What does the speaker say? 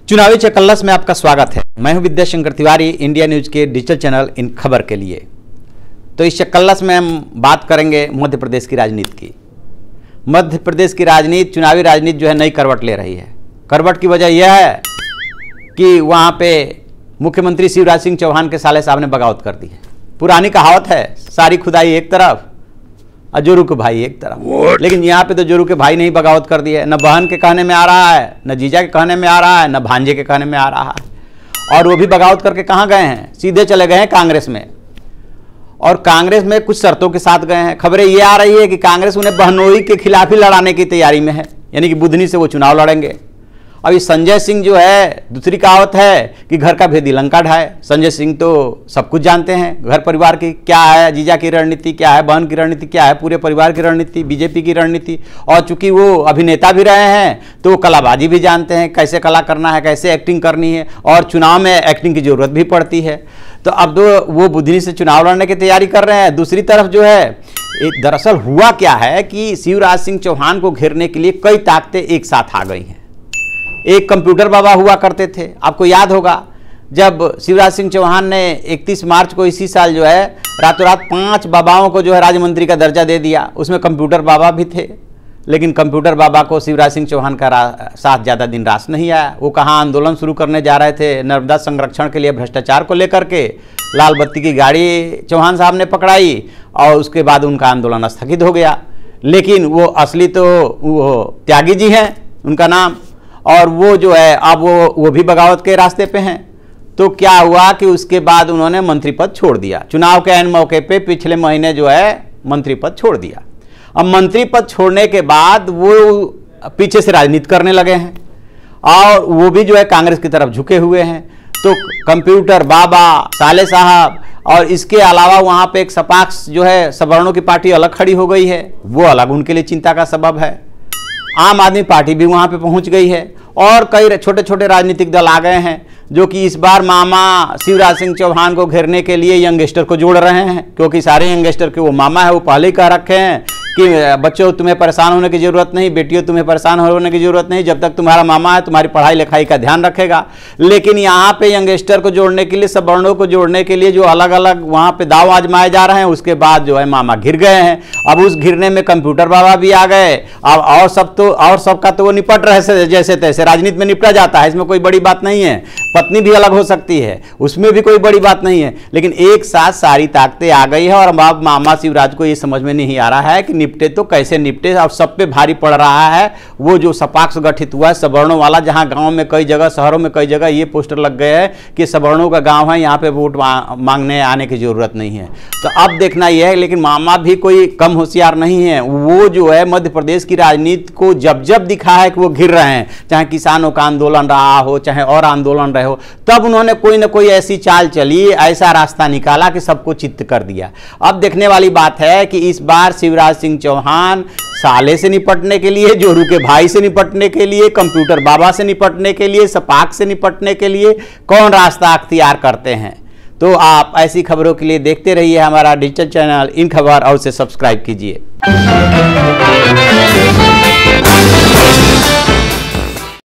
चुनावी चकल्लस में आपका स्वागत है। मैं हूं विद्याशंकर तिवारी, इंडिया न्यूज के डिजिटल चैनल इन खबर के लिए। तो इस चकल्लस में हम बात करेंगे मध्य प्रदेश की राजनीति की। मध्य प्रदेश की राजनीति, चुनावी राजनीति जो है नई करवट ले रही है। करवट की वजह यह है कि वहाँ पे मुख्यमंत्री शिवराज सिंह चौहान के साले साहब ने बगावत कर दी है। पुरानी कहावत है, सारी खुदाई एक तरफ और जोरू के भाई एक तरफ, लेकिन यहाँ पे तो जोरू के भाई ने ही बगावत कर दी है। न बहन के कहने में आ रहा है, न जीजा के कहने में आ रहा है, न भांजे के कहने में आ रहा है। और वो भी बगावत करके कहाँ गए हैं? सीधे चले गए हैं कांग्रेस में। और कांग्रेस में कुछ शर्तों के साथ गए हैं। खबरें ये आ रही है कि कांग्रेस उन्हें बहनोई के खिलाफ ही लड़ाने की तैयारी में है, यानी कि बुधनी से वो चुनाव लड़ेंगे। अभी संजय सिंह जो है, दूसरी कहावत है कि घर का भेदी लंका ढाए। संजय सिंह तो सब कुछ जानते हैं, घर परिवार की क्या है, जीजा की रणनीति क्या है, बहन की रणनीति क्या है, पूरे परिवार की रणनीति, बीजेपी की रणनीति। और चूंकि वो अभिनेता भी रहे हैं तो वो कलाबाजी भी जानते हैं, कैसे कला करना है, कैसे एक्टिंग करनी है, और चुनाव में एक्टिंग की जरूरत भी पड़ती है। तो अब तो वो बुधनी से चुनाव लड़ने की तैयारी कर रहे हैं। दूसरी तरफ जो है, दरअसल हुआ क्या है कि शिवराज सिंह चौहान को घेरने के लिए कई ताकतें एक साथ आ गई हैं। एक कंप्यूटर बाबा हुआ करते थे, आपको याद होगा, जब शिवराज सिंह चौहान ने 31 मार्च को इसी साल जो है रातों रात 5 बाबाओं को जो है राज्य मंत्री का दर्जा दे दिया। उसमें कंप्यूटर बाबा भी थे, लेकिन कंप्यूटर बाबा को शिवराज सिंह चौहान का साथ ज़्यादा दिन रास नहीं आया। वो कहाँ आंदोलन शुरू करने जा रहे थे नर्मदा संरक्षण के लिए, भ्रष्टाचार को लेकर के। लाल बत्ती की गाड़ी चौहान साहब ने पकड़ाई और उसके बाद उनका आंदोलन स्थगित हो गया। लेकिन वो असली तो वो त्यागी जी हैं, उनका नाम, और वो जो है अब वो भी बगावत के रास्ते पे हैं। तो क्या हुआ कि उसके बाद उन्होंने मंत्री पद छोड़ दिया। चुनाव के ऐन मौके पे पिछले महीने जो है मंत्री पद छोड़ दिया। अब मंत्री पद छोड़ने के बाद वो पीछे से राजनीति करने लगे हैं और वो भी जो है कांग्रेस की तरफ झुके हुए हैं। तो कंप्यूटर बाबा, साले साहब, और इसके अलावा वहाँ पे एक सपाक्स जो है सवर्णों की पार्टी अलग खड़ी हो गई है, वो अलग उनके लिए चिंता का सबब है। आम आदमी पार्टी भी वहाँ पे पहुँच गई है और कई छोटे छोटे राजनीतिक दल आ गए हैं जो कि इस बार मामा शिवराज सिंह चौहान को घेरने के लिए यंगस्टर को जोड़ रहे हैं, क्योंकि सारे यंगस्टर के वो मामा है। वो पहले ही कह रखे हैं कि बच्चों तुम्हें परेशान होने की ज़रूरत नहीं, बेटियों तुम्हें परेशान होने की ज़रूरत नहीं, जब तक तुम्हारा मामा है तुम्हारी पढ़ाई लिखाई का ध्यान रखेगा। लेकिन यहाँ पे यंगस्टर को जोड़ने के लिए, सवर्णों को जोड़ने के लिए जो अलग अलग वहाँ पे दाव आजमाए जा रहे हैं, उसके बाद जो है मामा घिर गए हैं। अब उस घिरने में कंप्यूटर बाबा भी आ गए। अब और सबका तो वो निपट रहे जैसे तैसे, राजनीति में निपटा जाता है, इसमें कोई बड़ी बात नहीं है। पत्नी भी अलग हो सकती है, उसमें भी कोई बड़ी बात नहीं है। लेकिन एक साथ सारी ताकतें आ गई है और अब मामा शिवराज को ये समझ में नहीं आ रहा है कि निपटे तो कैसे निपटे। अब सब पे भारी पड़ रहा है वो जो सपाक्स गठित हुआ है सवर्णों वाला, जहां गांव में कई जगह, शहरों में कई जगह ये पोस्टर लग गए हैं कि सवर्णों का गांव है, यहाँ पे वोट मांगने आने की जरूरत नहीं है। तो अब देखना यह है, लेकिन मामा भी कोई कम होशियार नहीं है। वो जो है मध्य प्रदेश की राजनीति को जब दिखा है कि वो घिर रहे हैं, चाहे किसानों का आंदोलन रहा हो, चाहे और आंदोलन रहे हो, तब उन्होंने कोई ना कोई ऐसी चाल चली, ऐसा रास्ता निकाला कि सबको चित्त कर दिया। अब देखने वाली बात है कि इस बार शिवराज सिंह चौहान साले से निपटने के लिए, जोरू के भाई से निपटने के लिए, कंप्यूटर बाबा से निपटने के लिए, सपाक से निपटने के लिए कौन रास्ता अख्तियार करते हैं। तो आप ऐसी खबरों के लिए देखते रहिए हमारा डिजिटल चैनल इन खबर, और उसे सब्सक्राइब कीजिए।